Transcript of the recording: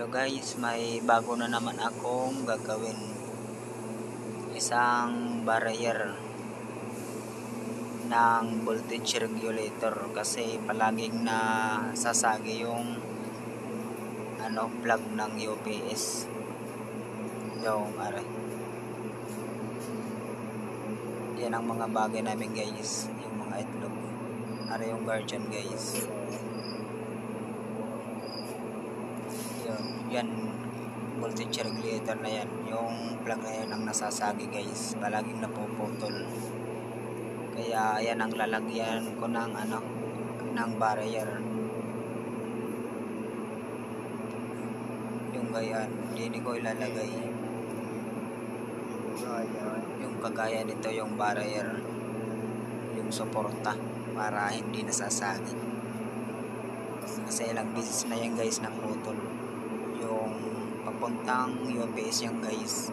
Hello guys, may bago na naman akong gagawin. Isang barrier ng voltage regulator kasi palaging nasasagi yung plug ng UPS. Yung yan ang mga bagay namin guys, yung mga itlog. Yung guardian guys. Yan voltage regulator na yan, yung plug na yan ang nasasagi guys, palaging napuputol. Kaya yan ang lalagyan ko ng barrier. Yung ganyan, hindi ko ilalagay yung kagaya nito, yung barrier, yung suporta para hindi nasasagi. Kasi ilang beses na yan guys naputol yung papuntang UPS yan guys.